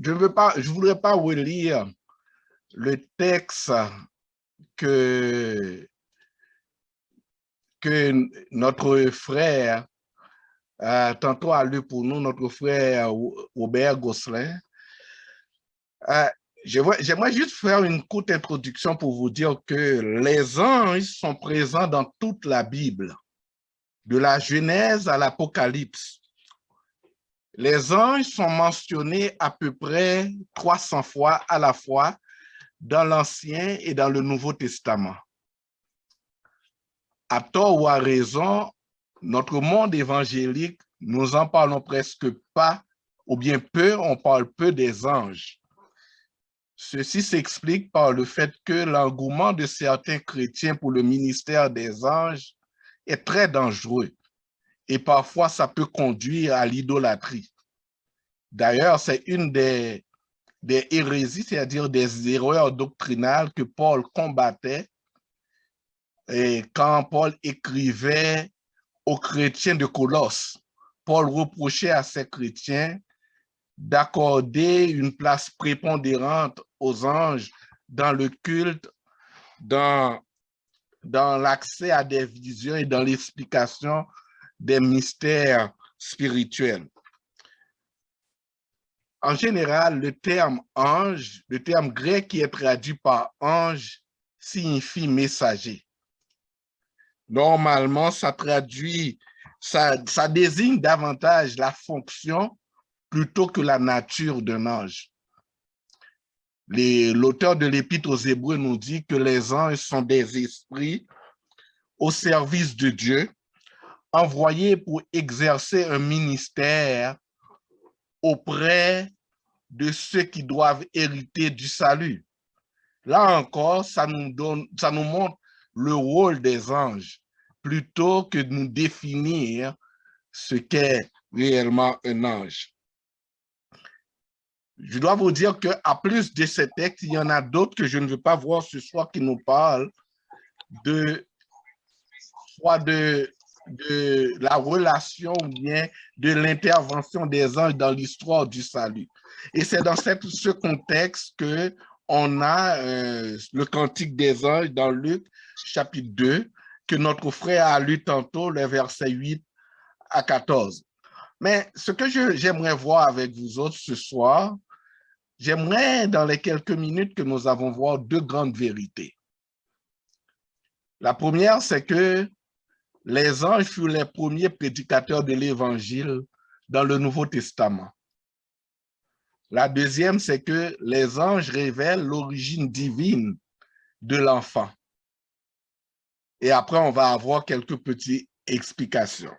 je voudrais pas relire le texte que, que notre frère, tantôt a lu pour nous, notre frère Robert Gosselin. J'aimerais juste faire une courte introduction pour vous dire que les anges sont présents dans toute la Bible, de la Genèse à l'Apocalypse. Les anges sont mentionnés à peu près 300 fois à la fois dans l'Ancien et dans le Nouveau Testament. À tort ou à raison, notre monde évangélique, nous en parlons presque pas, ou bien peu, on parle peu des anges. Ceci s'explique par le fait que l'engouement de certains chrétiens pour le ministère des anges est très dangereux et parfois ça peut conduire à l'idolâtrie. D'ailleurs, c'est une des hérésies, c'est-à-dire des erreurs doctrinales que Paul combattait et quand Paul écrivait aux chrétiens de Colosse. Paul reprochait à ces chrétiens d'accorder une place prépondérante aux anges dans le culte, dans l'accès à des visions et dans l'explication des mystères spirituels. En général, le terme ange, le terme grec qui est traduit par ange, signifie messager. Normalement, ça désigne davantage la fonction plutôt que la nature d'un ange. L'auteur de l'Épître aux Hébreux nous dit que les anges sont des esprits au service de Dieu, envoyés pour exercer un ministère auprès de ceux qui doivent hériter du salut. Là encore, ça nous montre le rôle des anges, plutôt que de nous définir ce qu'est réellement un ange. Je dois vous dire qu'à plus de ces textes, il y en a d'autres que je ne veux pas voir ce soir qui nous parlent soit de la relation ou bien de l'intervention des anges dans l'histoire du salut. Et c'est dans ce contexte qu'on a le Cantique des anges dans Luc chapitre 2, que notre frère a lu tantôt, les versets 8 à 14. Mais ce que j'aimerais voir avec vous autres ce soir, j'aimerais, dans les quelques minutes que nous avons, voir deux grandes vérités. La première, c'est que les anges furent les premiers prédicateurs de l'Évangile dans le Nouveau Testament. La deuxième, c'est que les anges révèlent l'origine divine de l'enfant. Et après, on va avoir quelques petites explications.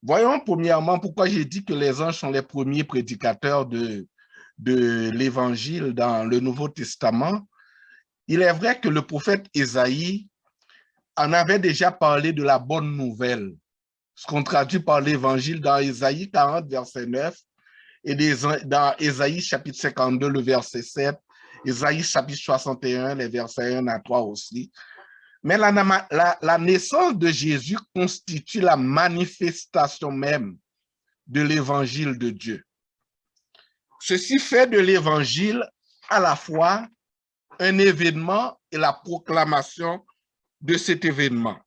Voyons premièrement pourquoi j'ai dit que les anges sont les premiers prédicateurs de l'Évangile dans le Nouveau Testament. Il est vrai que le prophète Ésaïe en avait déjà parlé de la bonne nouvelle, ce qu'on traduit par l'Évangile dans Ésaïe 40, verset 9, et dans Ésaïe chapitre 52, le verset 7, Ésaïe chapitre 61, les versets 1 à 3 aussi. Mais la naissance de Jésus constitue la manifestation même de l'Évangile de Dieu. Ceci fait de l'Évangile à la fois un événement et la proclamation de cet événement.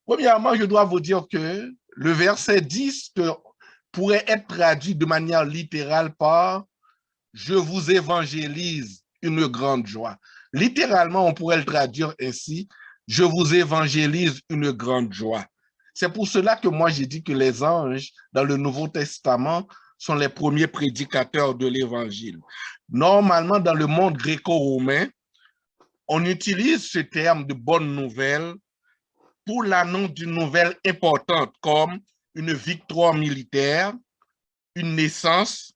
Premièrement, je dois vous dire que le verset 10 pourrait être traduit de manière littérale par « Je vous évangélise une grande joie ». Littéralement, on pourrait le traduire ainsi « Je vous évangélise une grande joie ». C'est pour cela que moi, j'ai dit que les anges, dans le Nouveau Testament, sont les premiers prédicateurs de l'Évangile. Normalement, dans le monde gréco-romain, on utilise ce terme de bonne nouvelle pour l'annonce d'une nouvelle importante comme une victoire militaire, une naissance,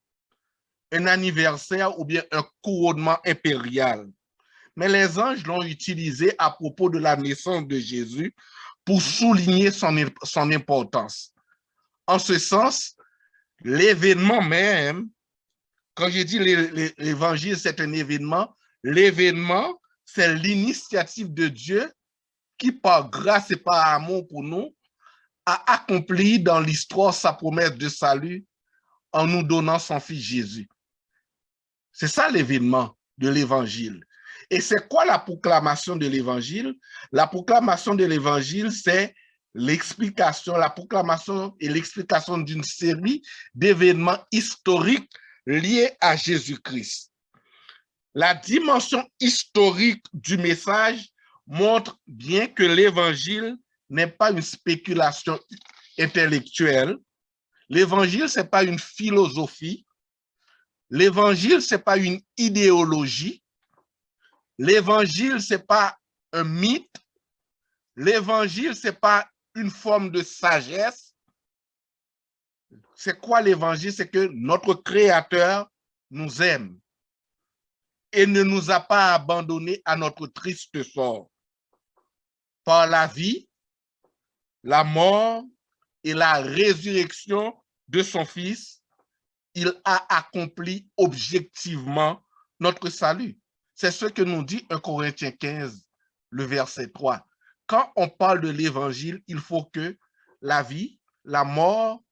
un anniversaire ou bien un couronnement impérial. Mais les anges l'ont utilisé à propos de la naissance de Jésus pour souligner son importance. En ce sens, l'événement même, quand je dis l'évangile, c'est un événement, l'événement, c'est l'initiative de Dieu qui, par grâce et par amour pour nous, a accompli dans l'histoire sa promesse de salut en nous donnant son Fils Jésus. C'est ça l'événement de l'Évangile. Et c'est quoi la proclamation de l'Évangile? La proclamation de l'Évangile, c'est l'explication, la proclamation et l'explication d'une série d'événements historiques liés à Jésus-Christ. La dimension historique du message montre bien que l'Évangile n'est pas une spéculation intellectuelle. L'Évangile, ce n'est pas une philosophie. L'Évangile, ce n'est pas une idéologie. L'Évangile, ce n'est pas un mythe. L'Évangile, ce n'est pas une forme de sagesse. C'est quoi l'Évangile? C'est que notre Créateur nous aime et ne nous a pas abandonnés à notre triste sort. Par la vie, la mort et la résurrection de son Fils, il a accompli objectivement notre salut. C'est ce que nous dit 1 Corinthiens 15, le verset 3. Quand on parle de l'Évangile, il faut que la vie, la mort,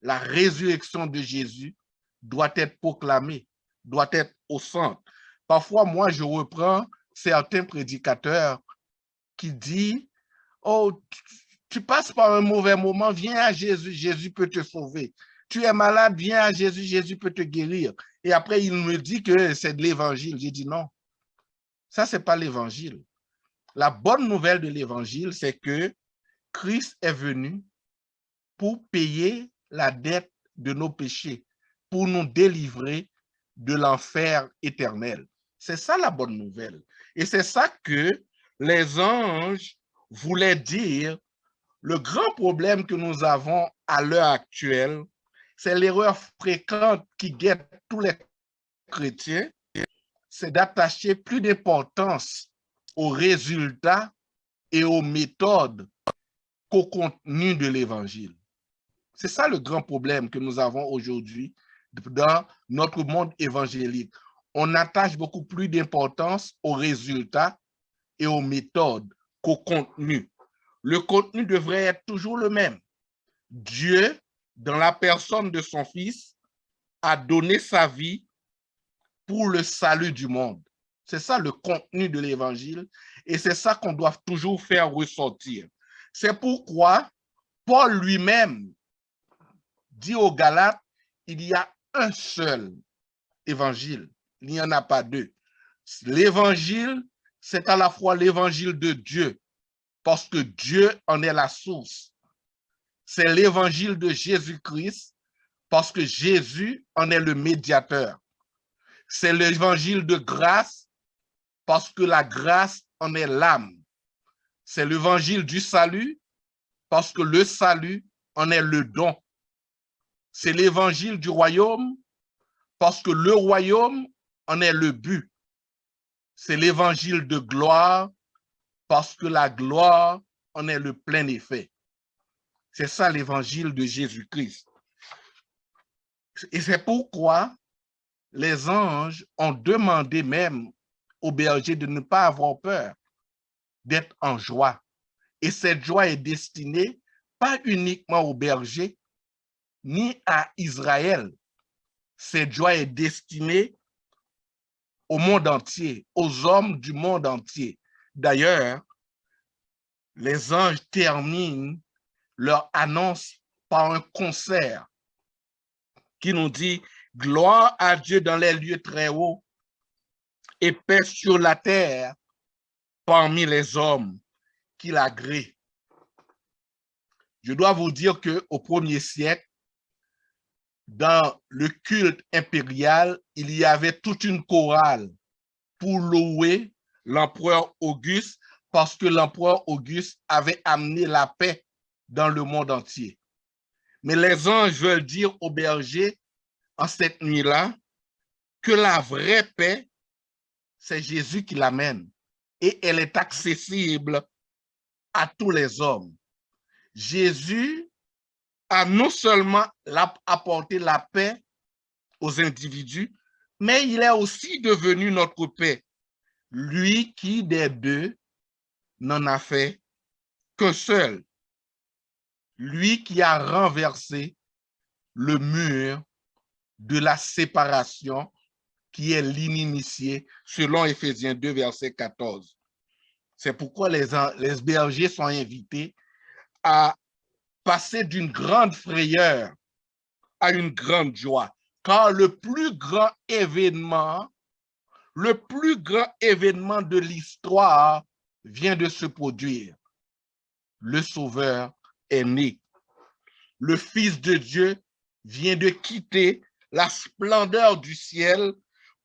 la résurrection de Jésus doit être proclamée, doit être au centre. Parfois, moi, je reprends certains prédicateurs qui disent, oh, tu passes par un mauvais moment, viens à Jésus, Jésus peut te sauver. Tu es malade, viens à Jésus, Jésus peut te guérir. Et après, il me dit que c'est de l'Évangile. J'ai dit non, ça, ce n'est pas l'Évangile. La bonne nouvelle de l'Évangile, c'est que Christ est venu pour payer la dette de nos péchés, pour nous délivrer de l'enfer éternel. C'est ça la bonne nouvelle. Et c'est ça que les anges voulaient dire. Le grand problème que nous avons à l'heure actuelle, c'est l'erreur fréquente qui guette tous les chrétiens, c'est d'attacher plus d'importance aux résultats et aux méthodes qu'au contenu de l'Évangile. C'est ça le grand problème que nous avons aujourd'hui dans notre monde évangélique. On attache beaucoup plus d'importance aux résultats et aux méthodes qu'au contenu. Le contenu devrait être toujours le même. Dieu, dans la personne de son Fils, a donné sa vie pour le salut du monde. C'est ça le contenu de l'Évangile et c'est ça qu'on doit toujours faire ressortir. C'est pourquoi Paul lui-même dit aux Galates, il y a un seul évangile, il n'y en a pas deux. L'évangile, c'est à la fois l'évangile de Dieu, parce que Dieu en est la source. C'est l'évangile de Jésus-Christ, parce que Jésus en est le médiateur. C'est l'évangile de grâce, parce que la grâce en est l'âme. C'est l'évangile du salut, parce que le salut en est le don. C'est l'évangile du royaume, parce que le royaume en est le but. C'est l'évangile de gloire, parce que la gloire en est le plein effet. C'est ça l'évangile de Jésus-Christ. Et c'est pourquoi les anges ont demandé même aux bergers de ne pas avoir peur, d'être en joie. Et cette joie est destinée pas uniquement aux bergers, ni à Israël. Cette joie est destinée au monde entier, aux hommes du monde entier. D'ailleurs, les anges terminent leur annonce par un concert qui nous dit « Gloire à Dieu dans les lieux très hauts et paix sur la terre parmi les hommes qu'il agrée. » Je dois vous dire qu'au 1er siècle, dans le culte impérial, il y avait toute une chorale pour louer l'empereur Auguste parce que l'empereur Auguste avait amené la paix dans le monde entier. Mais les anges veulent dire aux bergers en cette nuit-là que la vraie paix, c'est Jésus qui l'amène et elle est accessible à tous les hommes. Jésus a non seulement apporté la paix aux individus, mais il est aussi devenu notre paix. Lui qui des deux n'en a fait qu'un seul. Lui qui a renversé le mur de la séparation qui est l'ininitié, selon Éphésiens 2, verset 14. C'est pourquoi les bergers sont invités à passer d'une grande frayeur à une grande joie, car le plus grand événement de l'histoire vient de se produire. Le Sauveur est né. Le Fils de Dieu vient de quitter la splendeur du ciel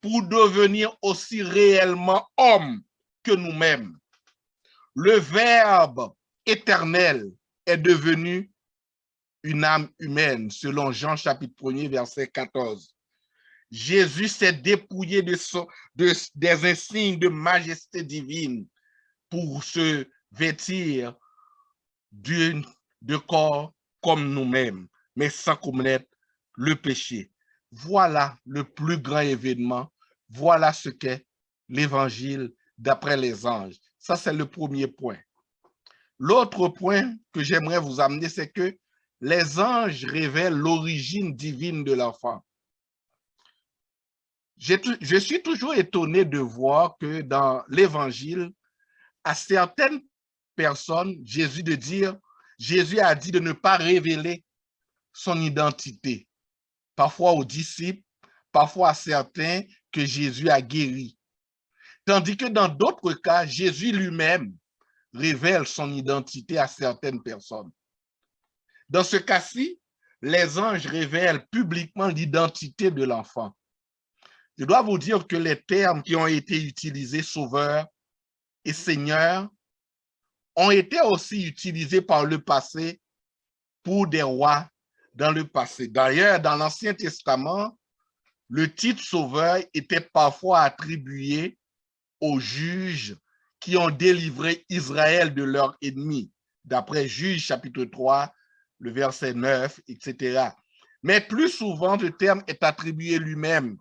pour devenir aussi réellement homme que nous-mêmes. Le Verbe éternel est devenu une âme humaine, selon Jean chapitre 1er, verset 14. Jésus s'est dépouillé des insignes de majesté divine pour se vêtir de corps comme nous-mêmes, mais sans commettre le péché. Voilà le plus grand événement. Voilà ce qu'est l'évangile d'après les anges. Ça, c'est le premier point. L'autre point que j'aimerais vous amener, c'est que les anges révèlent l'origine divine de l'enfant. Je suis toujours étonné de voir que dans l'évangile, à certaines personnes, Jésus a dit de ne pas révéler son identité. Parfois aux disciples, parfois à certains que Jésus a guéris. Tandis que dans d'autres cas, Jésus lui-même révèle son identité à certaines personnes. Dans ce cas-ci, les anges révèlent publiquement l'identité de l'enfant. Je dois vous dire que les termes qui ont été utilisés, Sauveur et Seigneur, ont été aussi utilisés par le passé pour des rois dans le passé. D'ailleurs, dans l'Ancien Testament, le titre Sauveur était parfois attribué aux juges qui ont délivré Israël de leurs ennemis, d'après Juges chapitre 3, le verset 9, etc. Mais plus souvent, le terme est attribué lui-même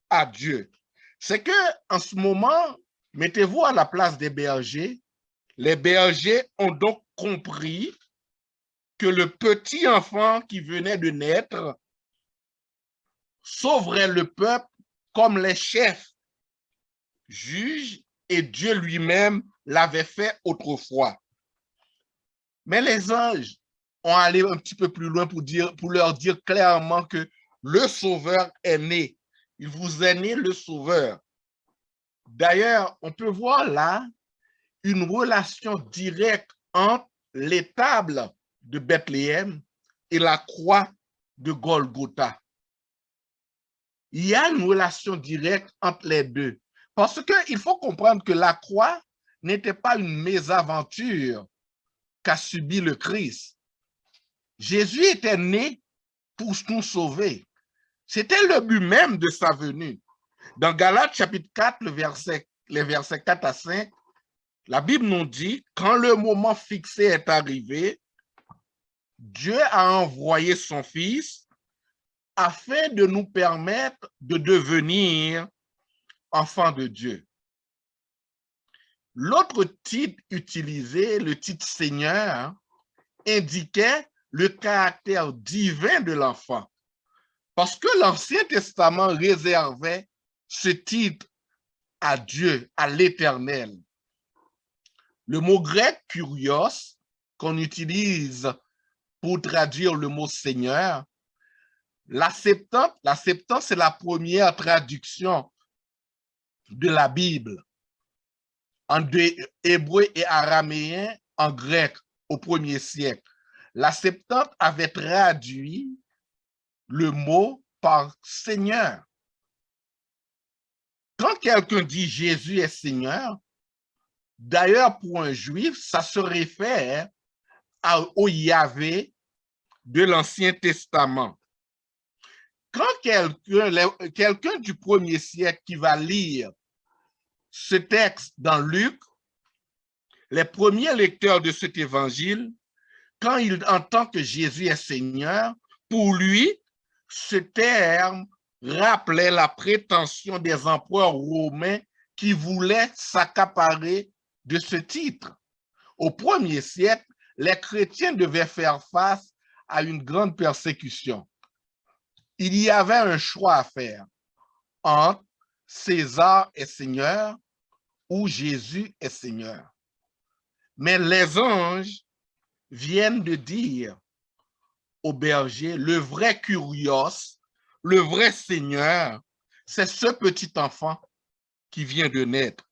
à Dieu. C'est que en ce moment, mettez-vous à la place des bergers. Les bergers ont donc compris que le petit enfant qui venait de naître sauverait le peuple comme les chefs juges et Dieu lui-même l'avait fait autrefois. Mais les anges ont allé un petit peu plus loin pour leur dire clairement que le Sauveur est né. Il vous est né le Sauveur. D'ailleurs, on peut voir là une relation directe entre l'étable de Bethléem et la croix de Golgotha. Il y a une relation directe entre les deux. Parce qu'il faut comprendre que la croix n'était pas une mésaventure qu'a subi le Christ. Jésus était né pour nous sauver. C'était le but même de sa venue. Dans Galates chapitre 4, les versets 4 à 5, la Bible nous dit, quand le moment fixé est arrivé, Dieu a envoyé son Fils afin de nous permettre de devenir enfants de Dieu. L'autre titre utilisé, le titre Seigneur, indiquait le caractère divin de l'enfant. Parce que l'Ancien Testament réservait ce titre à Dieu, à l'Éternel. Le mot grec kurios, qu'on utilise pour traduire le mot Seigneur, la Septante, c'est la première traduction de la Bible en hébreu et araméen en grec au 1er siècle. La Septante avait traduit le mot par Seigneur. Quand quelqu'un dit Jésus est Seigneur, d'ailleurs pour un juif, ça se réfère au Yahvé de l'Ancien Testament. Quand quelqu'un du 1er siècle qui va lire ce texte dans Luc, les premiers lecteurs de cet évangile, quand il entend que Jésus est Seigneur, pour lui, ce terme rappelait la prétention des empereurs romains qui voulaient s'accaparer de ce titre. Au 1er siècle, les chrétiens devaient faire face à une grande persécution. il y avait un choix à faire entre César est Seigneur ou Jésus est Seigneur. Mais les anges viennent de dire au berger, le vrai curios, le vrai Seigneur, c'est ce petit enfant qui vient de naître.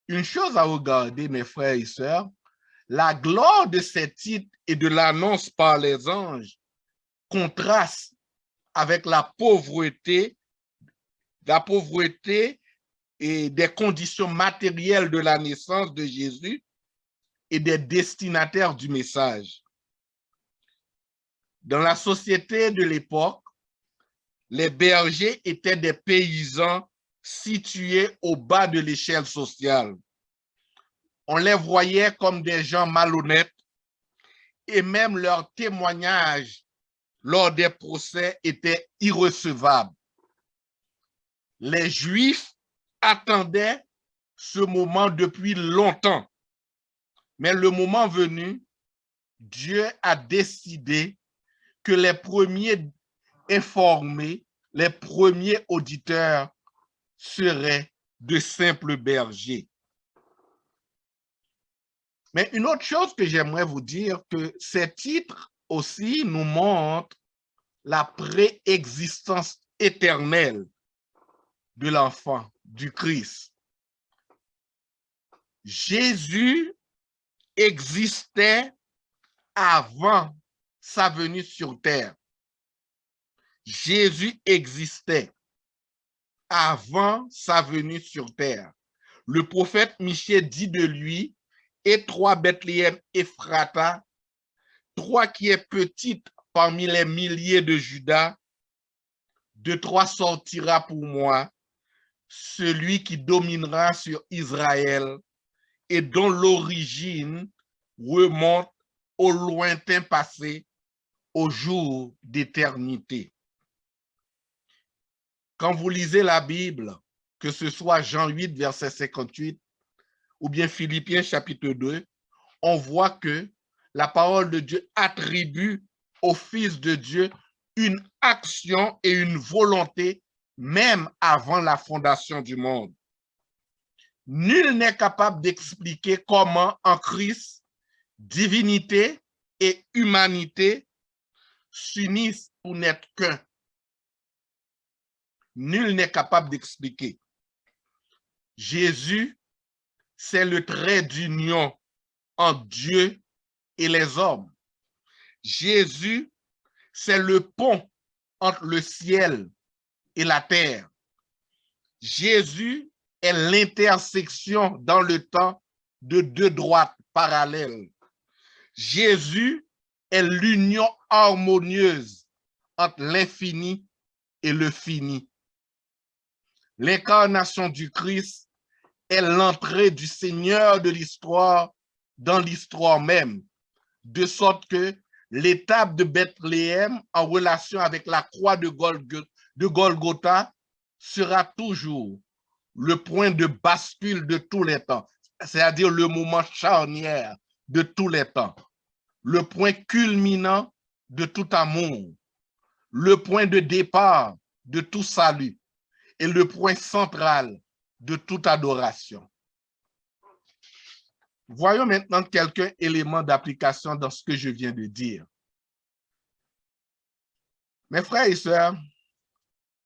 Une chose à regarder, mes frères et sœurs, la gloire de ces titres et de l'annonce par les anges contraste avec la pauvreté et des conditions matérielles de la naissance de Jésus et des destinataires du message. Dans la société de l'époque, les bergers étaient des paysans situés au bas de l'échelle sociale. On les voyait comme des gens malhonnêtes et même leurs témoignages lors des procès étaient irrecevables. Les Juifs attendaient ce moment depuis longtemps, mais le moment venu, Dieu a décidé que les premiers informés, les premiers auditeurs seraient de simples bergers. Mais une autre chose que j'aimerais vous dire, que ces titres aussi nous montrent la préexistence éternelle de l'enfant, du Christ. Jésus existait avant sa venue sur terre. Jésus existait avant sa venue sur terre. Le prophète Michée dit de lui, et toi Bethléem Ephrata, toi qui es petite parmi les milliers de Juda, de toi sortira pour moi celui qui dominera sur Israël et dont l'origine remonte au lointain passé, au jour d'éternité. Quand vous lisez la Bible, que ce soit Jean 8, verset 58, ou bien Philippiens chapitre 2, on voit que la parole de Dieu attribue au Fils de Dieu une action et une volonté même avant la fondation du monde. Nul n'est capable d'expliquer comment en Christ, divinité et humanité s'unissent pour n'être qu'un. Nul n'est capable d'expliquer. Jésus, c'est le trait d'union entre Dieu et les hommes. Jésus, c'est le pont entre le ciel et la terre. Jésus est l'intersection dans le temps de deux droites parallèles. Jésus est l'union harmonieuse entre l'infini et le fini. L'incarnation du Christ est l'entrée du Seigneur de l'histoire dans l'histoire même, de sorte que l'étape de Bethléem en relation avec la croix de Golgotha sera toujours le point de bascule de tous les temps, c'est-à-dire le moment charnière de tous les temps, le point culminant de tout amour, le point de départ de tout salut et le point central de toute adoration. Voyons maintenant quelques éléments d'application dans ce que je viens de dire. Mes frères et sœurs,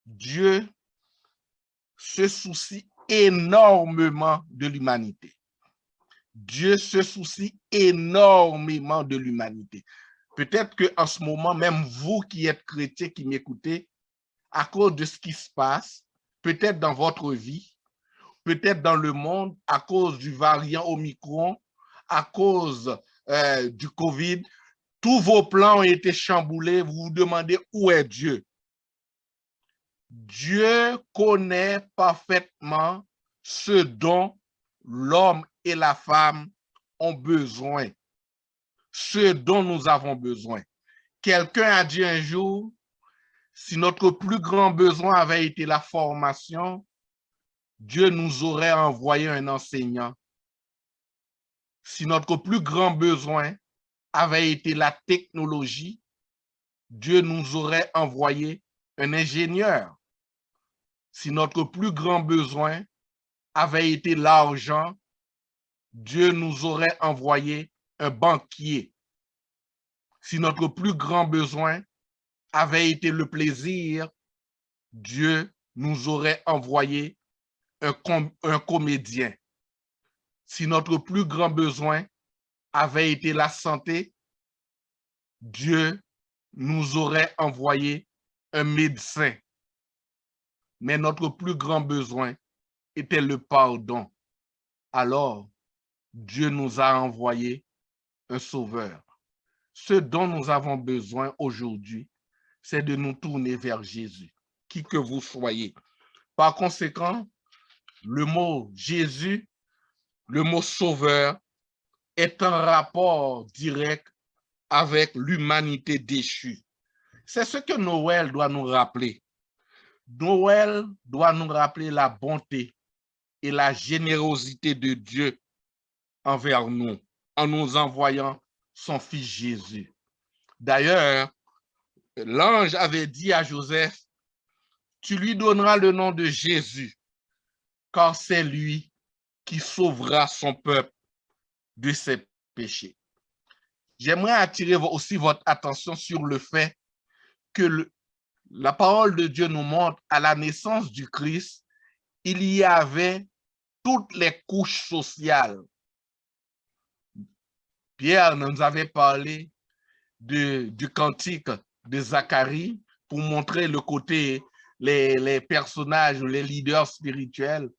Dieu se soucie énormément de l'humanité. Dieu se soucie énormément de l'humanité. Peut-être qu'en ce moment, même vous qui êtes chrétiens, qui m'écoutez, à cause de ce qui se passe, peut-être dans votre vie, peut-être dans le monde, à cause du variant Omicron, à cause du COVID, tous vos plans ont été chamboulés, vous vous demandez où est Dieu. Dieu connaît parfaitement ce dont l'homme et la femme ont besoin, ce dont nous avons besoin. Quelqu'un a dit un jour, si notre plus grand besoin avait été la formation, Dieu nous aurait envoyé un enseignant. Si notre plus grand besoin avait été la technologie, Dieu nous aurait envoyé un ingénieur. Si notre plus grand besoin avait été l'argent, Dieu nous aurait envoyé un banquier. Si notre plus grand besoin avait été le plaisir, Dieu nous aurait envoyé un comédien. Si notre plus grand besoin avait été la santé, Dieu nous aurait envoyé un médecin. Mais notre plus grand besoin était le pardon. Alors, Dieu nous a envoyé un sauveur. Ce dont nous avons besoin aujourd'hui, c'est de nous tourner vers Jésus, qui que vous soyez. Par conséquent, le mot Jésus, le mot sauveur, est en rapport direct avec l'humanité déchue. C'est ce que Noël doit nous rappeler. Noël doit nous rappeler la bonté et la générosité de Dieu envers nous, en nous envoyant son fils Jésus. D'ailleurs, l'ange avait dit à Joseph, tu lui donneras le nom de Jésus, car c'est lui qui sauvera son peuple de ses péchés. J'aimerais attirer aussi votre attention sur le fait que la parole de Dieu nous montre à la naissance du Christ, il y avait toutes les couches sociales. Pierre nous avait parlé du cantique de Zacharie pour montrer le côté, les personnages, les leaders spirituels.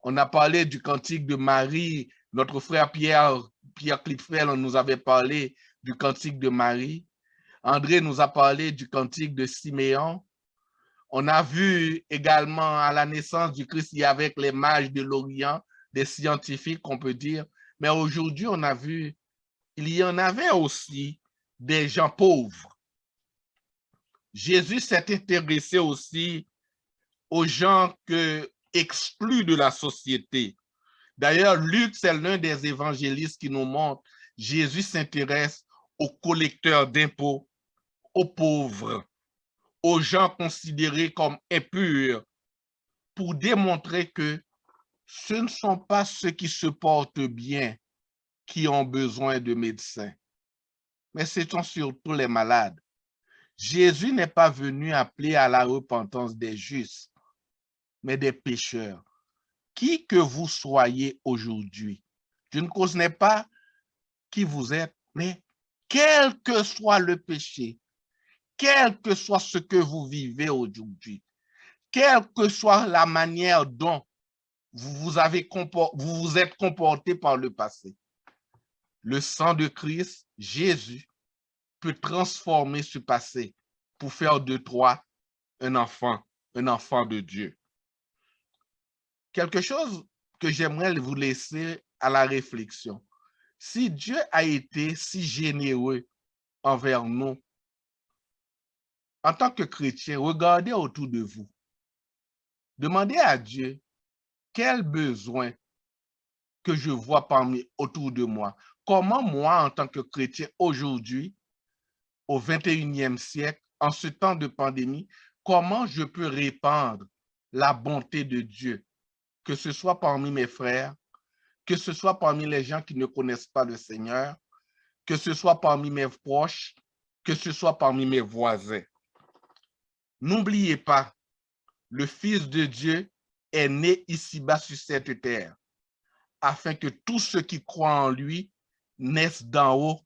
On a parlé du cantique de Marie. Notre frère Pierre Clitfeld nous avait parlé du cantique de Marie. André nous a parlé du cantique de Siméon. On a vu également à la naissance du Christ, il y avait les mages de l'Orient, des scientifiques, on peut dire. Mais aujourd'hui, on a vu, il y en avait aussi des gens pauvres. Jésus s'est intéressé aussi aux gens exclus de la société. D'ailleurs, Luc, c'est l'un des évangélistes qui nous montre, Jésus s'intéresse aux collecteurs d'impôts, aux pauvres, aux gens considérés comme impurs, pour démontrer que ce ne sont pas ceux qui se portent bien qui ont besoin de médecins, mais ce sont surtout les malades. Jésus n'est pas venu appeler à la repentance des justes, mais des pécheurs. Qui que vous soyez aujourd'hui, je ne connais pas qui vous êtes, mais quel que soit le péché, quel que soit ce que vous vivez aujourd'hui, quelle que soit la manière dont vous vous êtes comporté par le passé, le sang de Christ, Jésus, peut transformer ce passé pour faire de toi un enfant de Dieu. Quelque chose que j'aimerais vous laisser à la réflexion. Si Dieu a été si généreux envers nous, en tant que chrétien, regardez autour de vous. Demandez à Dieu quel besoin que je vois autour de moi. Comment moi, en tant que chrétien, aujourd'hui, au 21e siècle, en ce temps de pandémie, comment je peux répandre la bonté de Dieu, que ce soit parmi mes frères, que ce soit parmi les gens qui ne connaissent pas le Seigneur, que ce soit parmi mes proches, que ce soit parmi mes voisins. N'oubliez pas, le Fils de Dieu est né ici-bas sur cette terre, afin que tous ceux qui croient en lui naissent d'en haut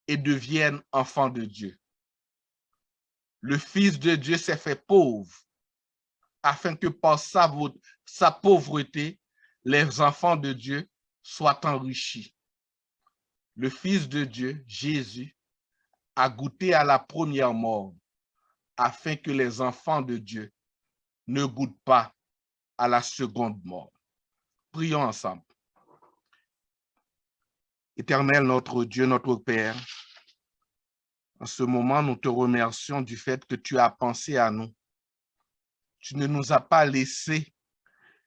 et deviennent enfants de Dieu. Le Fils de Dieu s'est fait pauvre, afin que par sa pauvreté, les enfants de Dieu soient enrichis. Le Fils de Dieu, Jésus, a goûté à la première mort, afin que les enfants de Dieu ne goûtent pas à la seconde mort. Prions ensemble. Éternel, notre Dieu, notre Père, en ce moment, nous te remercions du fait que tu as pensé à nous. Tu ne nous as pas laissés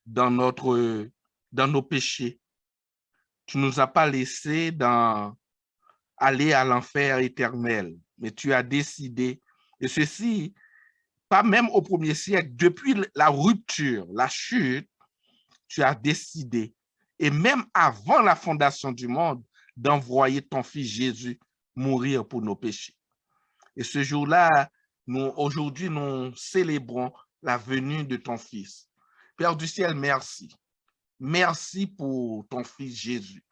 dans nos péchés. Tu ne nous as pas laissés aller à l'enfer éternel, mais tu as décidé, et ceci pas même au 1er siècle, depuis la rupture, la chute, tu as décidé, et même avant la fondation du monde, d'envoyer ton Fils Jésus mourir pour nos péchés. Et ce jour-là, aujourd'hui, nous célébrons la venue de ton Fils. Père du ciel, merci. Merci pour ton Fils Jésus.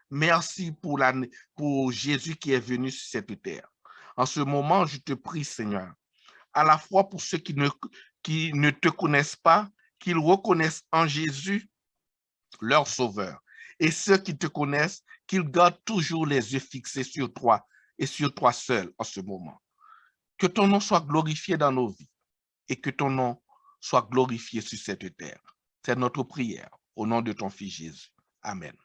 Merci pour Jésus qui est venu sur cette terre. En ce moment, je te prie, Seigneur, à la fois pour ceux qui ne te connaissent pas, qu'ils reconnaissent en Jésus leur Sauveur. Et ceux qui te connaissent, qu'ils gardent toujours les yeux fixés sur toi et sur toi seul en ce moment. Que ton nom soit glorifié dans nos vies et que ton nom soit glorifié sur cette terre. C'est notre prière au nom de ton Fils Jésus. Amen.